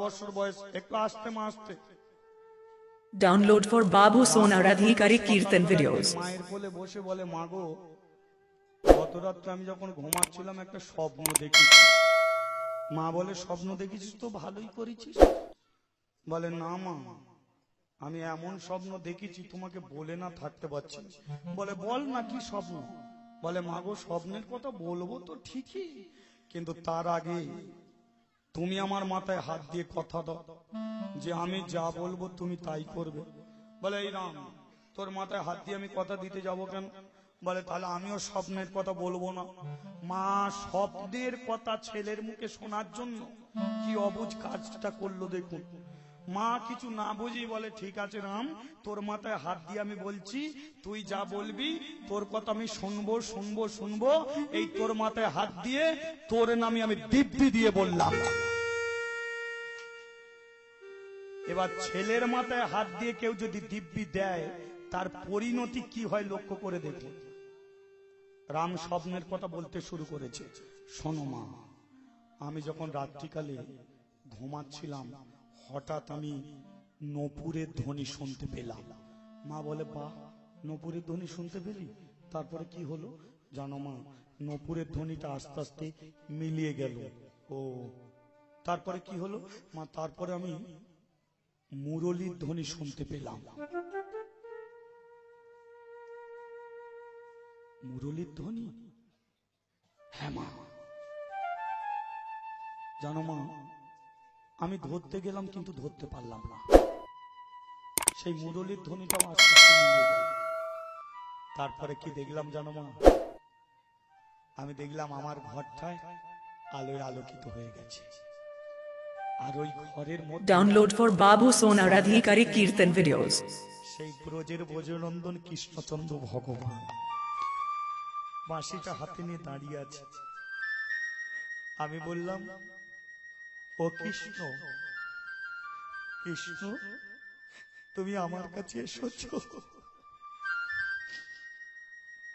বছর বয়স, একটু আসতে মা আসতে। Download for Babu Sona Radhikari Kirtan videos. মায়ের কোলে বসে বলে, মা গো, গত রাত্রে আমি যখন ঘুমাচ্ছিলাম একটা স্বপ্ন দেখেছি। মা বলে, স্বপ্ন দেখেছিস তো ভালোই করেছিস। বলে, না মা, আমি এমন স্বপ্ন দেখেছি তোমাকে বলে না থাকতে পারছি না। বলে, বল না কি স্বপ্ন। বলে, মা গো, স্বপ্নের কথা বলবো তো ঠিকই, কিন্তু তার আগে তুমি আমার মাথায় হাত দিয়ে কথা দাও যে আমি যা বলবো তুমি তাই করবে। বলে, এই রাম, তোর মাথায় হাত দিয়ে আমি কথা দিতে যাব কেন? বলে, তাহলে আমিও স্বপ্নের কথা বলবো না। মা স্বপ্নের কথা ছেলের মুখে শোনার জন্য কি অবুঝ কাজটা করলো দেখুন। মা কিছু না বুঝি বলে, ঠিক আছে রাম, তোর মাথায় হাত দিয়ে আমি বলছি, তুই যা বলবি তোর কথা আমি শুনবো শুনবো শুনবো। এই তোর মাথায় হাত দিয়ে তোর নামে আমি দিব্যি দিয়ে বললাম। এবার ছেলের মাথায় হাত দিয়ে কেউ যদি দিব্যি দেয় তার পরিণতি কি হয় লক্ষ্য করে দেখুন। রাম স্বপ্নের কথা বলতে শুরু করেছে। শোনো মা, আমি যখন রাত্রিকালে ঘুমাচ্ছিলাম হঠাৎ আমি নপুরের ধ্বনি শুনতে পেলাম। মা বলে, বাহ, নপুরের ধ্বনি শুনতে পেলি? তারপরে কি হলো জানো মা? নপুরের ধ্বনিটা আস্তে আস্তে মিলিয়ে গেল। ও, তারপরে কি হলো মা? তারপরে আমি মুরলীর ধ্বনি শুনতে পেলাম। মুরলীর ধ্বনি? হ্যাঁ মা। জানো মা, আমি ধরতে গেলাম কিন্তু ধরতে পারলাম না। সেই মুরলীর ধ্বনিটাও আস্তে আস্তে মিলিয়ে গেল। তারপরে কি দেখলাম জানো মা? আমি দেখলাম আমার ঘরটায় আলোয় আলোকিত হয়ে গেছে। আর ওই ঘরের মধ্যে Download for Babu Sona Radhikari Kirtan videos. সেই ব্রজের ব্রজনন্দন কৃষ্ণচন্দ্র ভগবান বাঁশিটা হাতে নিয়ে দাঁড়িয়ে আছে। আমি বললাম, ও কৃষ্ণ, কৃষ্ণ তুমি আমার কাছে এসেছো।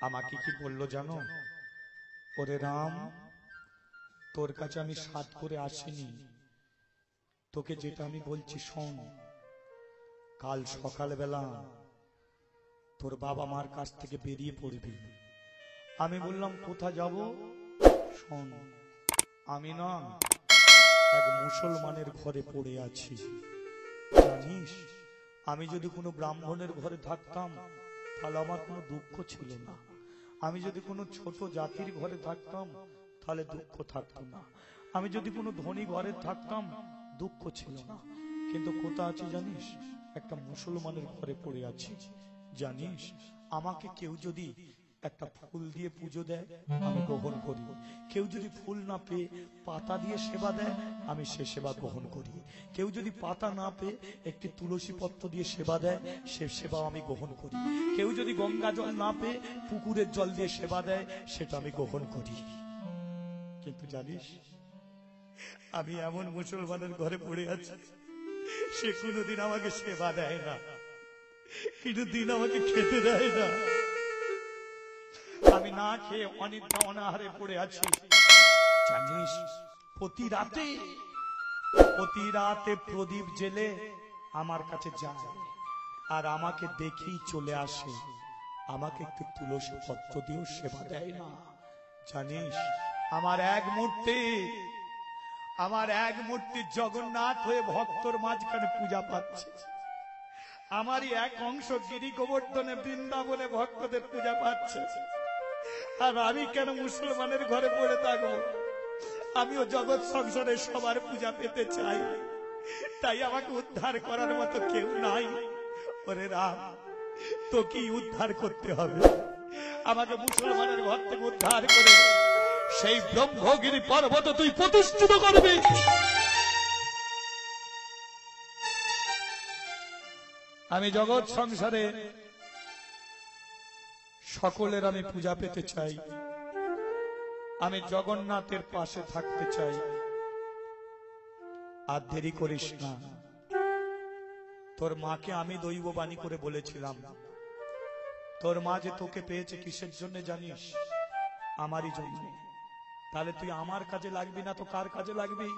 আমাকে কি বললো জানো? ওরে রাম, তোর কাছে আমি সাধ করে আসিনি, তোকে যেটা আমি বলছি শোন। কাল সকালবেলা তোর বাবা মার কাছ থেকে বেরিয়ে পড়বি। আমি বললাম, কোথা যাব? শোন, আমি না এক মুসলমানের ঘরে পড়ে আছি, জানিস? আমি যদি কোনো ব্রাহ্মণের ঘরে থাকতাম তাহলে আমার কোনো দুঃখ ছিল না। আমি যদি কোনো ছোট জাতির ঘরে থাকতাম তাহলে দুঃখ থাকতো না। আমি যদি কোনো ধনী ঘরে থাকতাম দুঃখ ছিল না। কিন্তু কোথা আছি জানিস? একটা মুসলমানের ঘরে পড়ে আছি। জানিস, আমাকে কেউ যদি একটা ফুল দিয়ে পুজো দেয় আমি গ্রহণ করি। কেউ যদি ফুল না পেয়ে পাতা দিয়ে সেবা দেয় আমি সে সেবা গ্রহণ করি। কেউ যদি পাতা না পেয়ে একটি তুলসী পত্র দিয়ে সেবা দেয় সে সেবা আমি গ্রহণ করি। কেউ যদি গঙ্গা জল না পেয়ে পুকুরের জল দিয়ে সেবা দেয় সেটা আমি গ্রহণ করি। কিন্তু জানিস, আমি এমন মুসলমানের ঘরে পড়ে আছি, সে কোনোদিন আমাকে সেবা দেয় না, কিন্তু দিন আমাকে খেতে দেয় না। আমি না খেয়ে অনিদ্রা অনাহারে পড়ে আছি। জানিস, প্রতি রাতে প্রদীপ জেলে আমার কাছে যায় আর আমাকে দেখেই চলে আসে। আমাকে একটু তুলসী পত্র দিয়েও সেবা দেয় না। জানিস, আমার এক মূর্তি জগন্নাথ হয়ে ভক্তর মাঝখানে পূজা পাচ্ছে। আমারই এক অংশ গিরি গোবর্ধনে বৃন্দাবনে ভক্তদের পূজা পাচ্ছে। আর আমি কেন মুসলমানের ঘরে পড়ে থাকবো? আমিও জগৎ সংসারে সবার পূজা পেতে চাই, তাই আমাকে উদ্ধার করার মতো কেউ নাই। ওরে রাম, তোকে উদ্ধার করতে হবে। আমাকে মুসলমানের ঘর থেকে উদ্ধার করে সেই ব্রহ্মগিরি পর্বত তুই প্রতিষ্ঠিত করবি। আমি জগৎ সংসারে সকলের আমি পূজা পেতে চাই। আমি জগন্নাথের পাশে থাকতে চাই। আর দেরি করিস না। তোর মাকে আমি দৈববাণী করে বলেছিলাম, তোর মা যে তোকে পেয়েছে কিসের জন্য জানিস? আমারই জন্য। তাহলে তুই আমার কাজে লাগবি না তো কার কাজে লাগবি?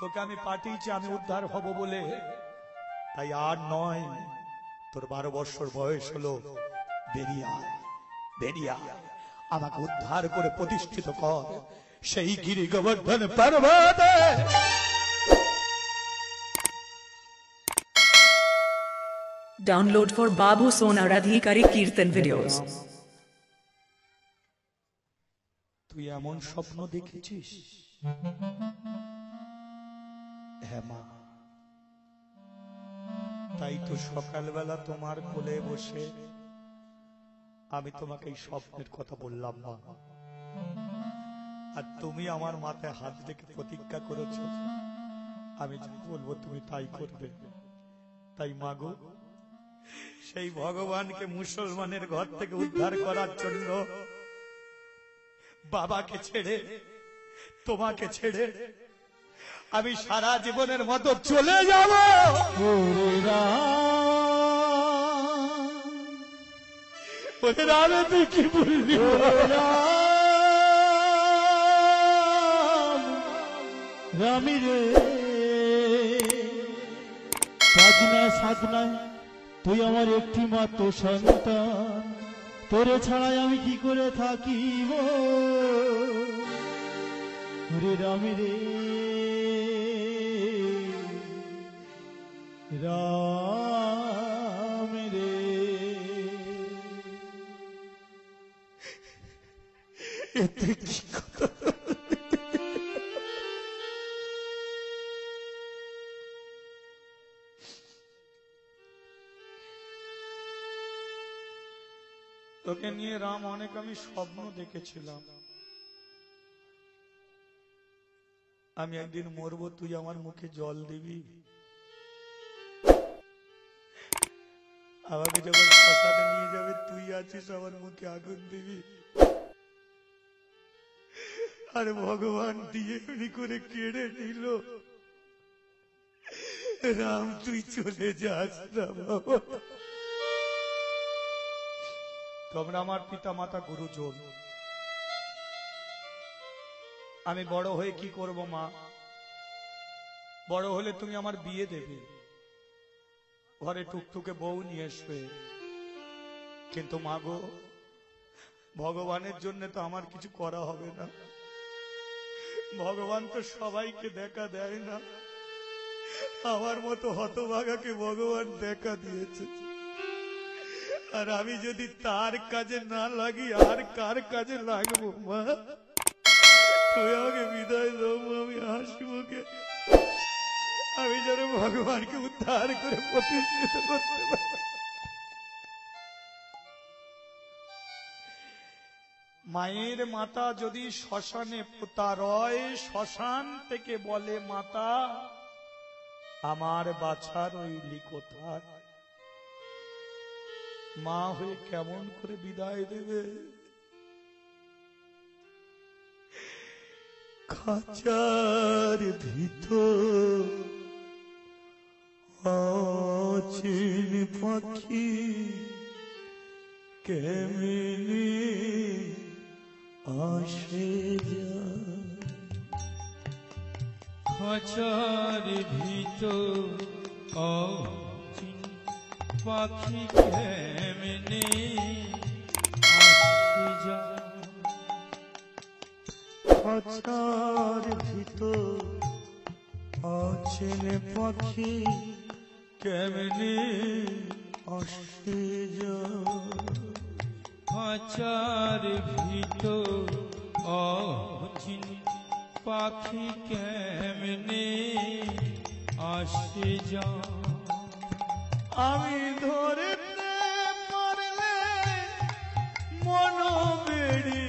তোকে আমি পাঠিয়েছি আমি উদ্ধার হব বলে, তাই আর নয়, তোর 12 বছর বয়স হলো, বেরিয়ে আয়, বেরিয়ে আয়, আমাকে উদ্ধার করে প্রতিষ্ঠিত কর সেই গিরি গোবর্ধন পর্বতে। Download for Babu Sona Radhikari Kirtan videos. তুই এমন স্বপ্ন দেখেছিস? হ্যাঁ মা, তাই তো সকালবেলা তোমার কোলে বসে আমি তোমাকে এই স্বপ্নের কথা বললাম মা। আর তুমি আমার মাথায় হাত রেখে প্রতিজ্ঞা করেছো আমি যা বলবো তুমি তাই করবে। তাই মাগো, সেই ভগবানকে মুসলমানের ঘর থেকে উদ্ধার করার জন্য বাবাকে ছেড়ে, তোমাকে ছেড়ে আমি সারা জীবনের মতো চলে যাব। ওরে রাম, তুই কি বললি? রামি রে, সাধনায় সাধনায় তুই আমার একটি মাত্র সন্তান, তোরে ছাড়াই আমি কি করে থাকিব? ওরে রামি রে, রাম রে। এতে কি কথা? তোকে নিয়ে রাম অনেক আমি স্বপ্ন দেখেছিলাম। আমি একদিন মরবো, তুই আমার মুখে জল দিবি। আমাকে যখন শ্মশানে নিয়ে যাবে তুই আছিস, আমার মুখে আগুন দিবি। আর ভগবান দিয়ে এমনি করে কেড়ে নিল। রাম, তুই চলে যাস না বাবা। তোমরা আমার পিতা মাতা গুরুজন। আমি বড় হয়ে কি করব মা? বড় হলে তুমি আমার বিয়ে দেবে, ঘরে টুকটুকে বউ নিয়ে আসবে। কিন্তু মা গো, ভগবানের জন্য তো আমার কিছু করা হবে না। ভগবান তো সবাইকে দেখা দেয় না, আমার মতো হতভাগাকে ভগবান দেখা দিয়েছে। আর আমি যদি তার কাজে না লাগি আর কার কাজে লাগবো মা? তুই আমাকে বিদায় দাও, আমি হাসবো কে? আমি যেন ভগবানকে উদ্ধার করে প্রতিষ্ঠিত করতে পারি। মায়ের মাতা যদি শ্মশানে পোতা রয়, শ্মশান থেকে বলে মাতা আমার বাছা রইলি কোথায়? মা হয়ে কেমন করে বিদায় দেবে? খাঁচার ভিতর অচিন পাখি কেমনি আসে যায়। খাঁচার ভিতর অচিন পাখি কেমনে আসে যায়। খাঁচার ভিতর অচিন পাখি কেমনি আসে যায়। খাঁচার ভিতর অচিন পাখি কেমনে আসে যায়। আমি ধরতে পারলে মন বেড়ি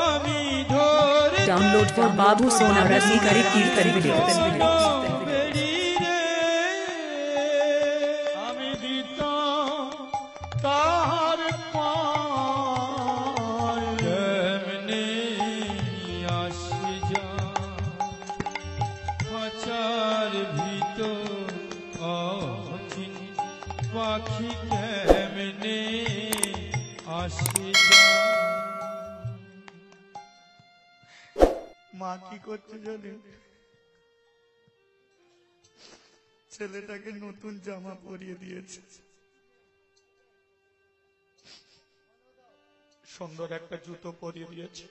আমি ধরে Download for Babu Sona Radhikari Kirtan videos. আমি দিতাম তাহার পায় কেমনে আসে যায়। খাঁচার ভিতর অচিন পাখি কেমনে আসে যায়। মা কি করছে জানেন? ছেলেটাকে নতুন জামা পরিয়ে দিয়েছে, সুন্দর একটা জুতো পরিয়ে দিয়েছে,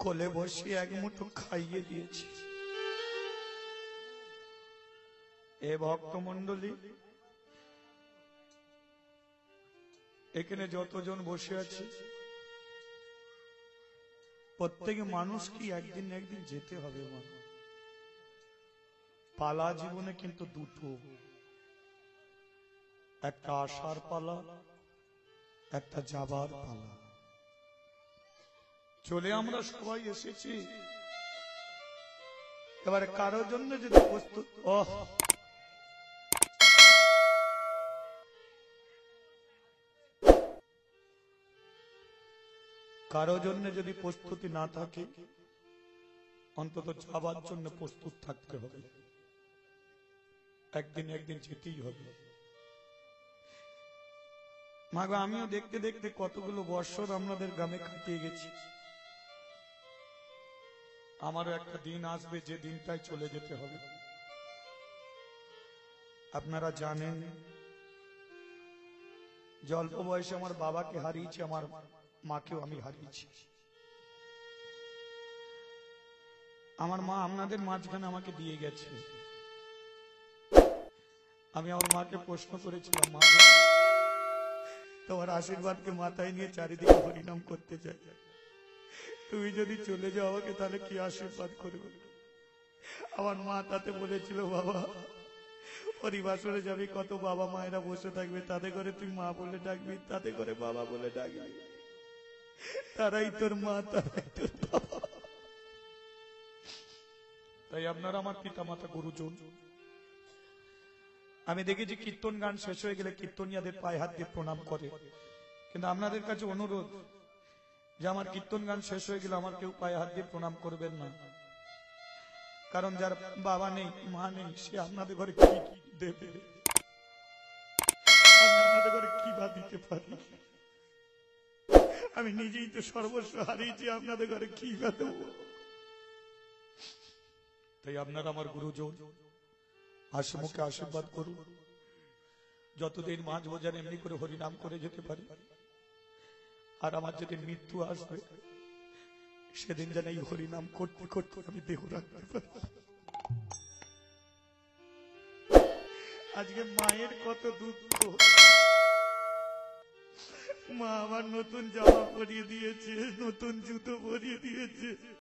কোলে বসিয়ে এক মুঠো খাইয়ে দিয়েছে। এ ভক্তমণ্ডলী, এখানে যতজন বসে আছে প্রত্যেকে মানুষ কি একদিন না একদিন যেতে হবে। মা, পালা জীবনে কিন্তু দুটো, একটা আসার পালা, একটা যাবার পালা। চলে আমরা সবাই এসেছি, এবারে কারোর জন্য যদি প্রস্তুত কারো জন্য যদি প্রস্তুতি না থাকে, অন্তত যাবার জন্য প্রস্তুত থাকতে হবে। একদিন একদিন যেতেই হবে। মাগো, আমিও দেখতে দেখতে কতগুলো বছর আপনাদের গ্রামে কাটিয়ে গেছি। আমারও একটা দিন আসবে যে দিনটাই চলে যেতে হবে। আপনারা জানেন যে অল্প বয়সে আমার বাবাকে হারিয়েছি, আমার মাকেও আমি হারিয়েছি। আমার মা আপনাদের মাঝখানে আমাকে দিয়ে গেছে। আমি আমার মাকে প্রশ্ন করেছিলাম, মা তোমার আশীর্বাদকে মাথায় নিয়ে চারিদিকে হরিনাম করতে চাই, তুমি যদি চলে যাও আমাকে তাহলে কি আশীর্বাদ করবে? আমার মা তাতে বলেছিল, বাবা হরিবাসরে যাবি, কত বাবা মায়েরা বসে থাকবে, তাতে করে তুই মা বলে ডাকবি, তাতে করে বাবা বলে ডাকবি, তারাই তোর মা, তারাই তোর বাবা। তাই আপনারা আমার পিতা মাতা গুরুজন। আমি দেখেছি কীর্তন গান শেষ হয়ে গেলে কীর্তনিয়াদের পায়ে হাত দিয়ে প্রণাম করে, কিন্তু আপনাদের কাছে অনুরোধ যে আমার কীর্তন গান শেষ হয়ে গেলে আমার কেউ পায়ে হাত দিয়ে প্রণাম করবেন না। কারণ যার বাবা নেই, মা নেই, সে আপনাদের ঘরে কি দেবে? আমি আপনাদের ঘরে কি বা দিতে পারি? আমি নিজেই তো সর্বস্ব হারিয়েছি, আপনাদের ঘরে কি বা দেব? তাই আপনারা আমার গুরুজন, হাসি মুখে আশীর্বাদ করুন। যতদিন মাঝ বোঝান এমনি করে হরিনাম করে যেতে পারি। আর আমার যেদিন মৃত্যু আসবে সেদিন যেন এই হরিনাম করতে করতে আমি দেহ রাখতে পারি। আজকে মায়ের কত দুঃখ, মা আমার নতুন জামা পরিয়ে দিয়েছে, নতুন জুতো পরিয়ে দিয়েছে।